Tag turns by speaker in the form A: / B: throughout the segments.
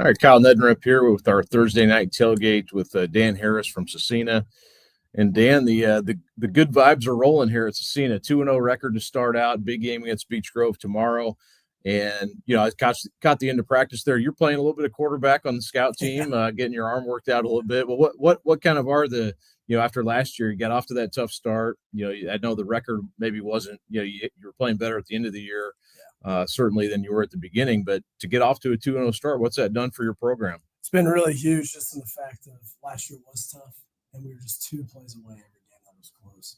A: All right, Kyle Neddenripp here with our Thursday night tailgate with Dan Harris from Scecina. And Dan, the good vibes are rolling here at Scecina. 2-0 record to start out. Big game against Beech Grove tomorrow. And I caught the end of practice there. You're playing a little bit of quarterback on the scout team, getting your arm worked out a little bit. But what kind of are the after last year, you got off to that tough start. I know the record maybe wasn't. You were playing better at the end of the year. Certainly than you were at the beginning, but to get off to a 2-0 start, what's that done for your program?
B: It's been really huge just in the fact of last year was tough, and we were just 2 plays away every game that was close.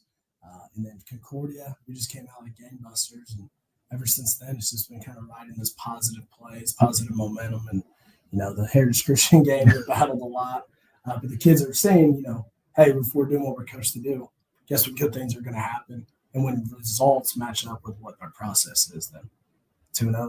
B: And then Concordia, we just came out like gangbusters, and ever since then, it's just been kind of riding this positive plays, positive momentum, and the Heritage Christian game, we battled a lot, but the kids are saying, hey, if we're doing what we're coached to do, guess what good things are going to happen, and when results match up with what our process is, then 2-0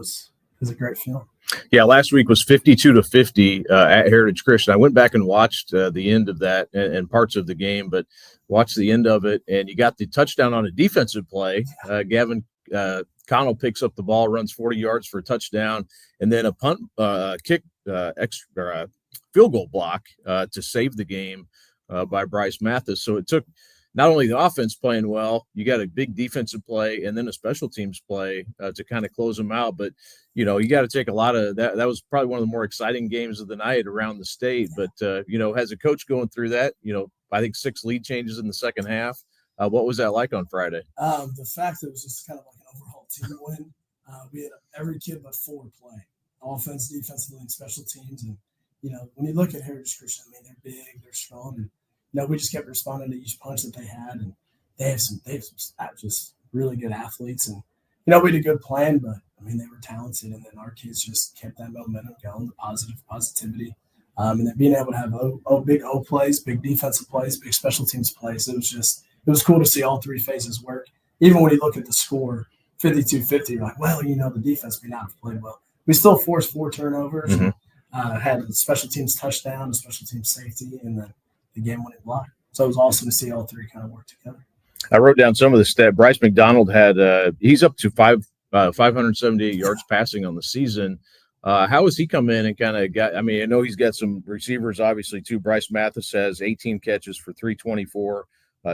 B: is a great feeling.
A: Yeah, last week was 52-50 at Heritage Christian. I went back and watched the end of that and parts of the game, but watched the end of it, and you got the touchdown on a defensive play. Gavin Connell picks up the ball, runs 40 yards for a touchdown, and then a punt kick extra field goal block to save the game by Bryce Mathis. So it took not only the offense playing well, you got a big defensive play and then a special teams play to kind of close them out. But, you got to take a lot of that. That was probably one of the more exciting games of the night around the state. But, as a coach going through that, I think 6 lead changes in the second half. What was that like on Friday?
B: The fact that it was just kind of like an overall team win. We had every kid but 4 play, offense, defensively, and special teams. And, when you look at Heritage Christian, they're big, they're strong, and we just kept responding to each punch that they had, and they have some just really good athletes, and we had a good plan, but they were talented, and then our kids just kept that momentum going, the positivity, and then being able to have big O plays, big defensive plays, big special teams plays. It was cool to see all 3 phases work. Even when you look at the score, 52-50, you're like, well, the defense may not have played well. We still forced 4 turnovers, had a special teams touchdown, a special teams safety, and then the game-winning block. So it was awesome to see all 3 kind of work together. I
A: wrote down some of the stats. Bryce McDonald had he's up to 578 yards passing on the season. How has he come in and kind of got? I know he's got some receivers, obviously, too. Bryce Mathis has 18 catches for 324.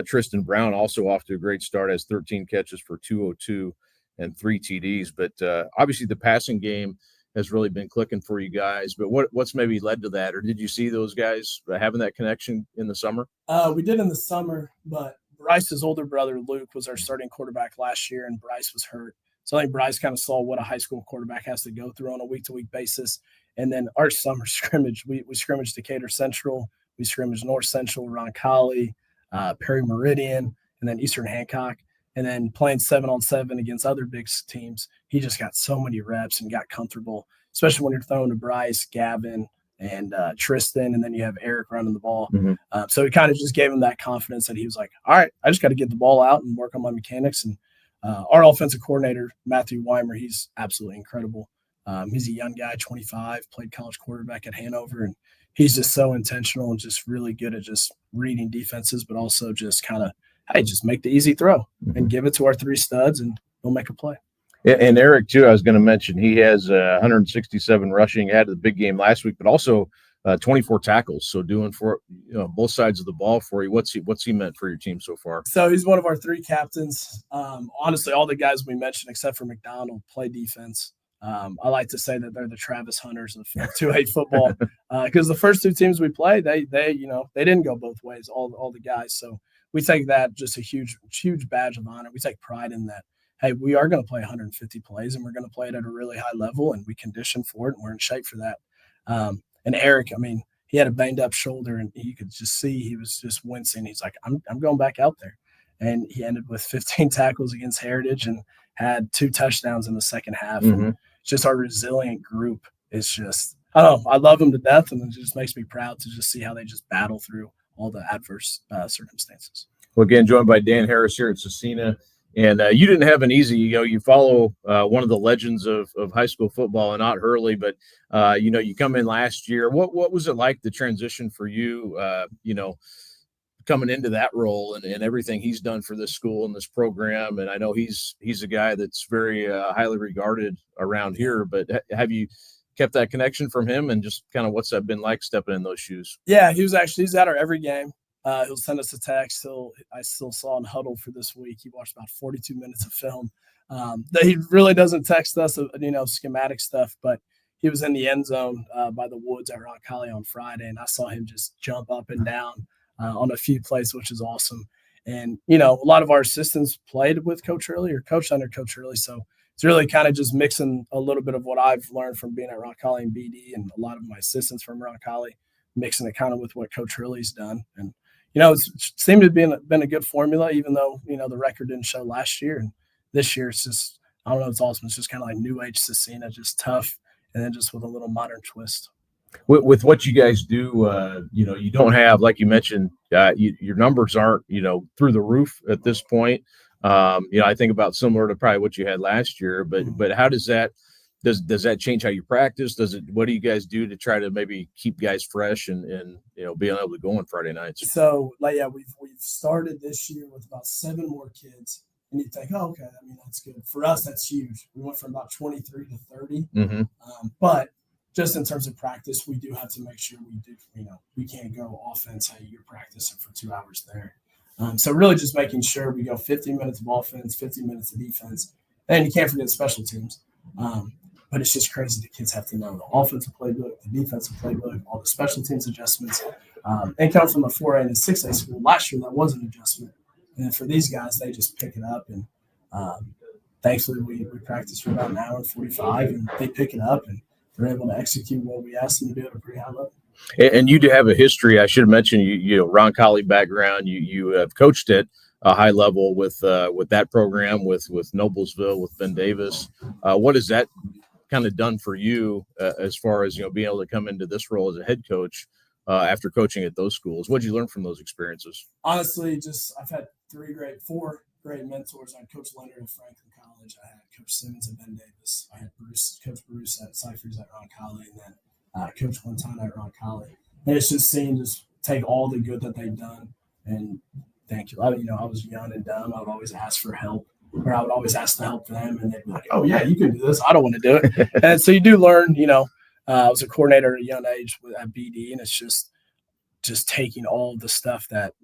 A: Tristan Brown also off to a great start, has 13 catches for 202 and 3 TDs. But obviously, the passing game has really been clicking for you guys, but what's maybe led to that, or did you see those guys having that connection in the summer?
B: We did in the summer, but Bryce's older brother Luke was our starting quarterback last year, and Bryce was hurt. So I think Bryce kind of saw what a high school quarterback has to go through on a week-to-week basis. And then our summer scrimmage, we scrimmaged Decatur Central, we scrimmaged North Central, Roncalli, Perry Meridian, and then Eastern Hancock. And then playing 7-on-7 against other big teams, he just got so many reps and got comfortable, especially when you're throwing to Bryce, Gavin, and Tristan, and then you have Eric running the ball. So it kind of just gave him that confidence that he was like, all right, I just got to get the ball out and work on my mechanics. And our offensive coordinator, Matthew Weimer, he's absolutely incredible. He's a young guy, 25, played college quarterback at Hanover, and he's just so intentional and just really good at just reading defenses, but also just kind of, hey, just make the easy throw and give it to our 3 studs, and they'll make a play.
A: And Eric, too, I was going to mention, he has 167 rushing, had the big game last week, but also 24 tackles. So doing for both sides of the ball for you. What's he meant for your team so far?
B: So he's one of our 3 captains. Honestly, all the guys we mentioned, except for McDonald, play defense. I like to say that they're the Travis Hunters of 2A football because the first 2 teams we played, they didn't go both ways, all the guys. So we take that just a huge badge of honor. We take pride in that. Hey, we are going to play 150 plays, and we're going to play it at a really high level, and we condition for it, and we're in shape for that. And Eric, he had a banged up shoulder, and you could just see he was just wincing. He's like, I'm going back out there. And he ended with 15 tackles against Heritage and had 2 touchdowns in the second half. And just our resilient group is just, I don't know, I love them to death, and it just makes me proud to just see how they just battle through all the adverse circumstances.
A: Well, again, joined by Dan Harris here at Scecina. And you didn't have an easy, you follow one of the legends of high school football, and not Hurley, but, you come in last year. What was it like, the transition for you, coming into that role and everything he's done for this school and this program? And I know he's a guy that's very highly regarded around here, but have you kept that connection from him, and just kind of what's that been like stepping in those shoes?
B: Yeah, he's at our every game. He'll send us a text. I still saw in Huddle for this week. He watched about 42 minutes of film. He really doesn't text us, schematic stuff, but he was in the end zone by the woods at Roncalli on Friday, and I saw him just jump up and down on a few plays, which is awesome. And, a lot of our assistants played with Coach Hurley or coached under Coach Hurley. So it's really kind of just mixing a little bit of what I've learned from being at Roncalli and BD and a lot of my assistants from Roncalli, mixing it kind of with what Coach Hurley's done. And, it's seemed to have been a good formula, even though, the record didn't show last year. And this year it's just, I don't know, it's awesome. It's just kind of like new age Scecina, just tough, and then just with a little modern twist.
A: With what you guys do, you don't have, like you mentioned, your numbers aren't, through the roof at this point. I think about similar to probably what you had last year, but how does that change how you practice? What do you guys do to try to maybe keep guys fresh and being able to go on Friday nights?
B: So we've started this year with about 7 more kids, and you think, oh, okay, that's good for us. That's huge. We went from about 23 to 30, but just in terms of practice, we do have to make sure we do. We can't go offense. Hey, you're practicing for 2 hours there. So really just making sure we go 50 minutes of offense, 50 minutes of defense, and you can't forget special teams. But it's just crazy the kids have to know the offensive playbook, the defensive playbook, all the special teams adjustments. And come from a 4A and a 6A school, last year that was an adjustment. And for these guys, they just pick it up. And thankfully, we practice for about an hour and 45, and they pick it up, and they're able to execute what we asked them to do at a pretty high level.
A: And you do have a history. I should have mentioned Roncalli background. You have coached at a high level with that program, with Noblesville, with Ben Davis. What has that kind of done for you as far as being able to come into this role as a head coach after coaching at those schools? What did you learn from those experiences?
B: Honestly, I've had 4 great mentors. I had Coach Leonard at Franklin College. I had Coach Simmons at Ben Davis. I had Coach Bruce at Cyphers at Roncalli, and then Coach Quintana at Roncalli. And it's just seeing just take all the good that they've done and thank you. I was young and dumb. I would always ask for help, or I would always ask to help them, and they'd be like, "Oh yeah, you can do this." I don't want to do it. And so you do learn. I was a coordinator at a young age at BD, and it's just taking all the stuff that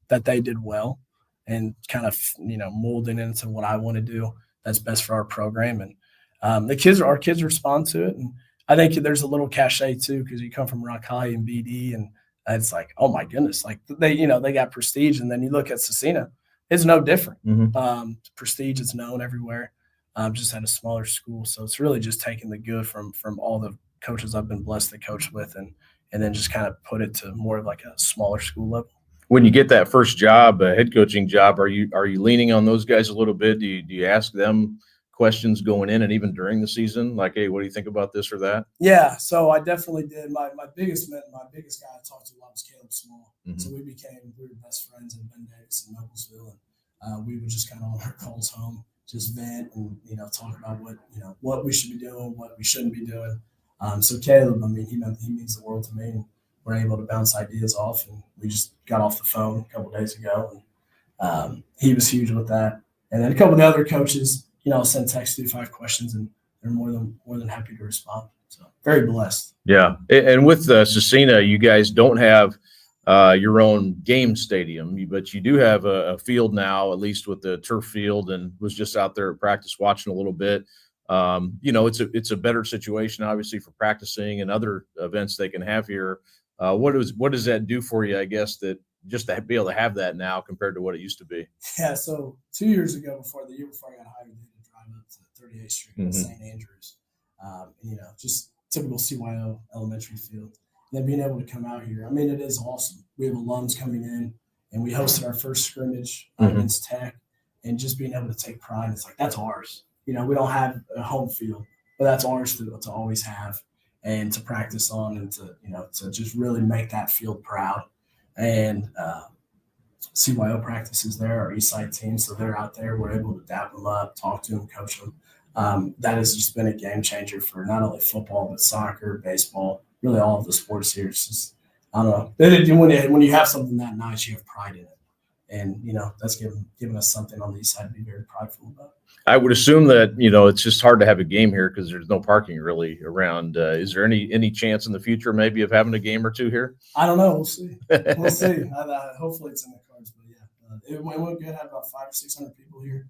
B: that they did well, and kind of molding it into what I want to do that's best for our program. And our kids respond to it, and I think there's a little cachet too, because you come from Roncalli and BD, and it's like, oh my goodness, like they got prestige, and then you look at Scecina, it's no different. Prestige is known everywhere, just at a smaller school. So it's really just taking the good from all the coaches I've been blessed to coach with, and then just kind of put it to more of like a smaller school level.
A: When you get that first job, a head coaching job, are you leaning on those guys a little bit? Do you ask them questions going in and even during the season, like, hey, what do you think about this or that?
B: Yeah, so I definitely did. My biggest guy I talked to a lot was Caleb Small. So we were best friends in Ben Davis and Noblesville, and we would just kind of on our calls home just vent and talk about what we should be doing, what we shouldn't be doing. So Caleb, he means the world to me, and we're able to bounce ideas off. And we just got off the phone a couple of days ago, and he was huge with that. And then a couple of the other coaches, I'll send text to 5 questions, and they're more than happy to respond. So very blessed.
A: Yeah, and with Scecina, you guys don't have your own game stadium, but you do have a field now, at least with the turf field, and was just out there at practice watching a little bit. It's a better situation, obviously, for practicing and other events they can have here. What does that do for you, I guess, that just to be able to have that now compared to what it used to be?
B: Yeah, so 2 years ago, the year before I got hired, they had to drive up to 38th Street in St. Andrews. Just typical CYO elementary field. And then being able to come out here, it is awesome. We have alums coming in, and we hosted our first scrimmage against Tech, and just being able to take pride. It's like, that's ours. We don't have a home field, but that's ours to always have and to practice on, and to just really make that field proud. And CYO practices there, our Eastside team, so they're out there. We're able to dap them up, talk to them, coach them. That has just been a game changer for not only football, but soccer, baseball, really all of the sports here. It's just, I don't know. When you have something that nice, you have pride in it. And, that's given us something on the east side to be very prideful about.
A: I would assume that, it's just hard to have a game here because there's no parking really around. Is there any chance in the future maybe of having a game or two here?
B: I don't know. We'll see. We'll see. Hopefully it's in the cards. But, yeah, it went good. Had about 500 or 600 people here.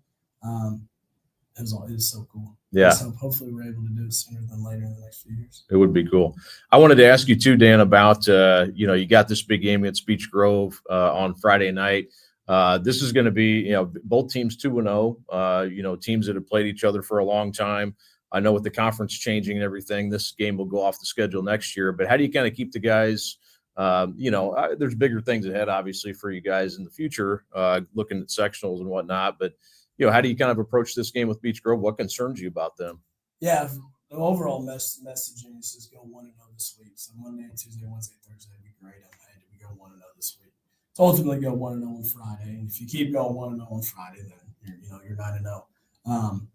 B: It was so cool.
A: Yeah.
B: So hopefully we're able to do it sooner than later in the next few years.
A: It would be cool. I wanted to ask you too, Dan, about, you got this big game against Beech Grove on Friday night. This is going to be, both teams 2-0, teams that have played each other for a long time. I know with the conference changing and everything, this game will go off the schedule next year. But how do you kind of keep the guys, there's bigger things ahead, obviously, for you guys in the future, looking at sectionals and whatnot. But, how do you kind of approach this game with Beech Grove? What concerns you about them?
B: Yeah, the overall messaging is just go 1-0 this week. So Monday, Tuesday, Wednesday, Thursday would be great. Did we go 1-0 this week? So ultimately go 1-0 on Friday. And if you keep going 1-0 on Friday, then you're 9-0.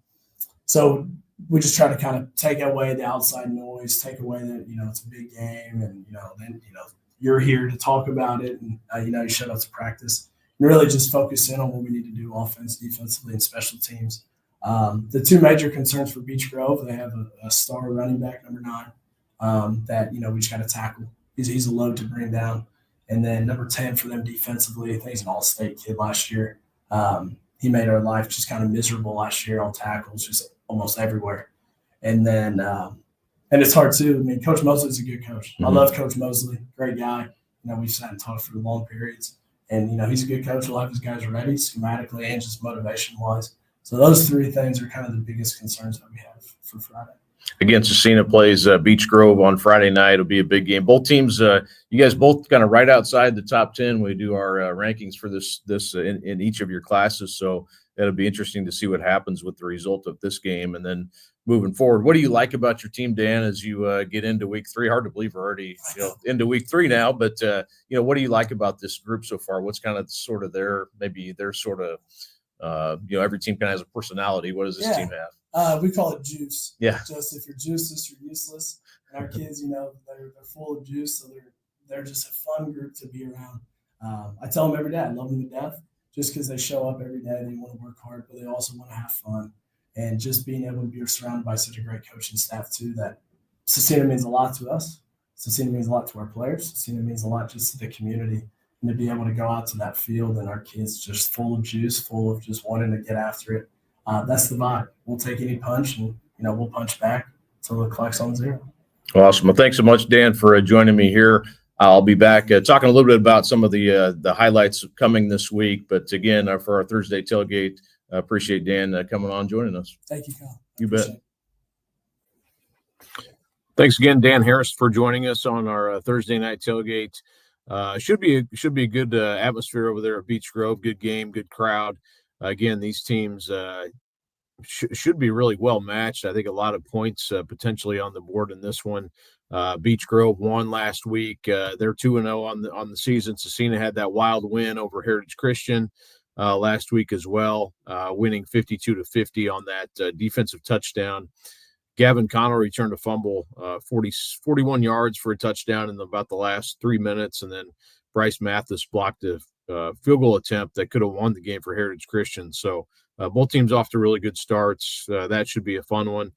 B: So we just try to kind of take away the outside noise, take away that, it's a big game, and, then, you're here to talk about it, and, you showed up to practice. And really just focus in on what we need to do offense, defensively, and special teams. The two major concerns for Beech Grove, they have a star running back, number 9, that, we just got to tackle. He's a load to bring down. And then number 10 for them defensively, I think he's an all-state kid last year. He made our life just kind of miserable last year on tackles, just almost everywhere. And then and it's hard too. I mean, Coach Mosley's a good coach. Mm-hmm. I love Coach Mosley, great guy. We've sat and talked for long periods. And, he's a good coach. A lot of his guys are ready schematically and just motivation-wise. So those three things are kind of the biggest concerns that we have for Friday.
A: Again, Scecina plays Beech Grove on Friday night. It'll be a big game. Both teams, you guys both kind of right outside the top 10. We do our rankings for this in each of your classes. So it'll be interesting to see what happens with the result of this game. And then moving forward, what do you like about your team, Dan, as you get into week 3? Hard to believe we're already into week 3 now, but what do you like about this group so far? What's kind of sort of their sort of every team kind of has a personality. What does this team have?
B: We call it juice.
A: Yeah.
B: Just if you're juiceless, you're useless. And our kids, they're full of juice, so they're just a fun group to be around. I tell them every day I love them to death, just because they show up every day. They want to work hard, but they also want to have fun. And just being able to be surrounded by such a great coaching staff too. That Scecina means a lot to us. Scecina means a lot to our players. Scecina means a lot just to the community. And to be able to go out to that field and our kids just full of juice, full of just wanting to get after it. That's the vibe. We'll take any punch, and we'll punch back until the clock's on 0.
A: Awesome. Well, thanks so much, Dan, for joining me here. I'll be back talking a little bit about some of the highlights coming this week. But again, for our Thursday tailgate, appreciate Dan coming on, joining us.
B: Thank you, Kyle.
A: You bet. Thanks again, Dan Harris, for joining us on our Thursday night tailgate. Should be a good atmosphere over there at Beech Grove. Good game, good crowd. Again, these teams should be really well matched. I think a lot of points potentially on the board in this one. Beech Grove won last week. They're 2-0 on the season. Scecina had that wild win over Heritage Christian last week as well, winning 52-50 on that defensive touchdown. Gavin Connell returned a fumble, 41 yards for a touchdown in about the last 3 minutes, and then Bryce Mathis blocked a field goal attempt that could have won the game for Heritage Christian. So both teams off to really good starts. That should be a fun one.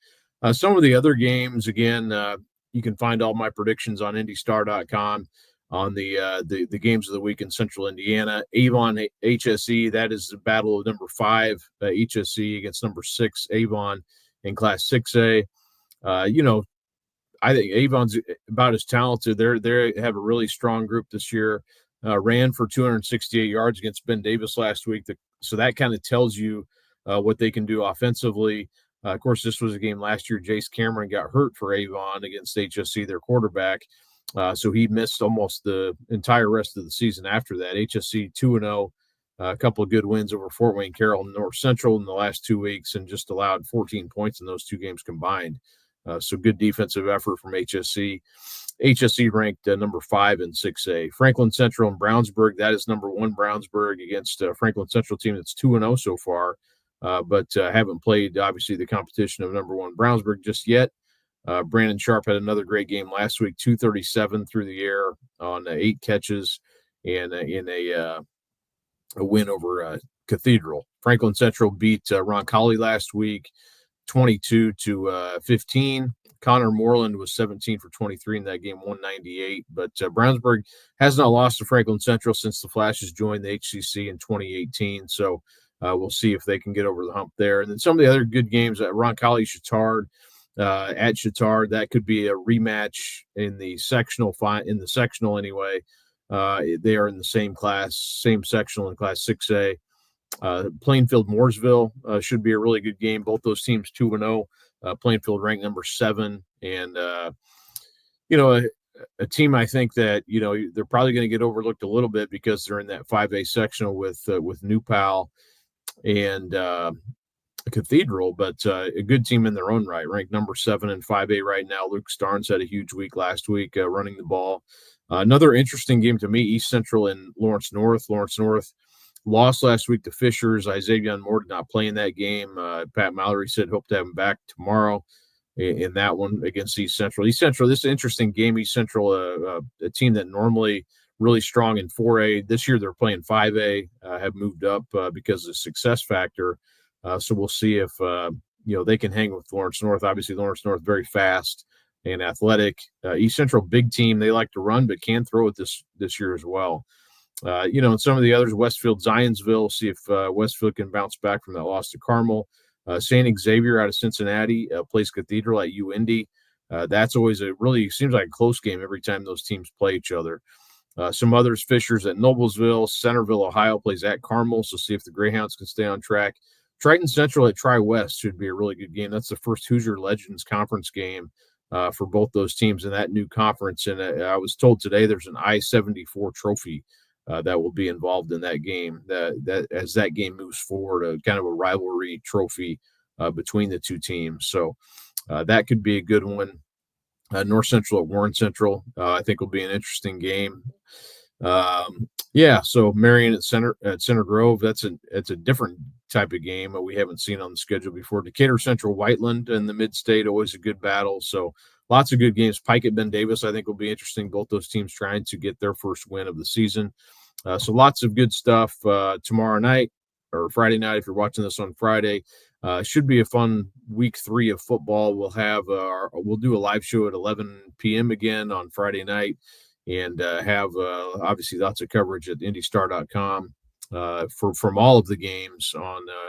A: Some of the other games, again, you can find all my predictions on IndyStar.com on the games of the week in Central Indiana. Avon HSE, that is the battle of number 5 HSE against number 6 Avon in Class 6A. I think Avon's about as talented. They have a really strong group this year. Ran for 268 yards against Ben Davis last week. So that kind of tells you what they can do offensively. Of course, this was a game last year. Jace Cameron got hurt for Avon against HSC, their quarterback. So he missed almost the entire rest of the season after that. HSC 2-0, a couple of good wins over Fort Wayne Carroll and North Central in the last 2 weeks, and just allowed 14 points in those 2 games combined. So good defensive effort from HSC. HSC ranked number 5 in 6A. Franklin Central and Brownsburg, that is number 1 Brownsburg against Franklin Central team that's 2-0 so far, but haven't played, obviously, the competition of number 1 Brownsburg just yet. Brandon Sharp had another great game last week, 237 through the air on 8 catches and in a a win over Cathedral. Franklin Central beat Roncalli last week, 22-15. Connor Moreland was 17 for 23 in that game, 198. But Brownsburg has not lost to Franklin Central since the Flashes joined the HCC in 2018. So we'll see if they can get over the hump there. And then some of the other good games at Roncalli Chittard. At Chittard, that could be a rematch in the sectional anyway. They are in the same class, same sectional in Class 6A. Plainfield Mooresville should be a really good game. Both those teams 2-0. Plainfield ranked number 7, and a team I think that they're probably going to get overlooked a little bit because they're in that 5A sectional with New Pal and Cathedral, but a good team in their own right, ranked number 7 in 5A right now. Luke Starnes had a huge week last week running the ball. Another interesting game to me, East Central and Lawrence North. Lawrence North lost last week to Fishers. Isaiah Moore did not play in that game. Pat Mallory said hope to have him back tomorrow in that one against East Central. East Central, this is an interesting game. East Central, a team that normally really strong in 4A. This year they're playing 5A, have moved up because of the success factor. So we'll see if they can hang with Lawrence North. Obviously, Lawrence North very fast and athletic. East Central, big team. They like to run, but can throw it this year as well. And some of the others, Westfield, Zionsville, see if Westfield can bounce back from that loss to Carmel. St. Xavier out of Cincinnati plays Cathedral at UIndy. That's always seems like a close game every time those teams play each other. Some others, Fishers at Noblesville. Centerville, Ohio plays at Carmel, so see if the Greyhounds can stay on track. Triton Central at Tri-West should be a really good game. That's the first Hoosier Legends Conference game for both those teams in that new conference. And I was told today there's an I-74 trophy that will be involved in that game. That as that game moves forward, kind of a rivalry trophy between the two teams. So that could be a good one. North Central at Warren Central, I think will be an interesting game. So Marion at Center Grove, it's a different type of game we haven't seen on the schedule before. Decatur Central Whiteland in the mid-state, always a good battle. So lots of good games. Pike at Ben Davis, I think, will be interesting. Both those teams trying to get their first win of the season. So lots of good stuff tomorrow night or Friday night if you're watching this on Friday. Should be a fun week 3 of football. We'll do a live show at 11 p.m. again on Friday night. And have obviously lots of coverage at IndyStar.com from all of the games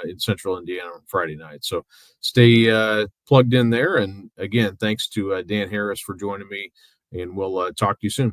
A: in Central Indiana on Friday night. So stay plugged in there. And again, thanks to Dan Harris for joining me, and we'll talk to you soon.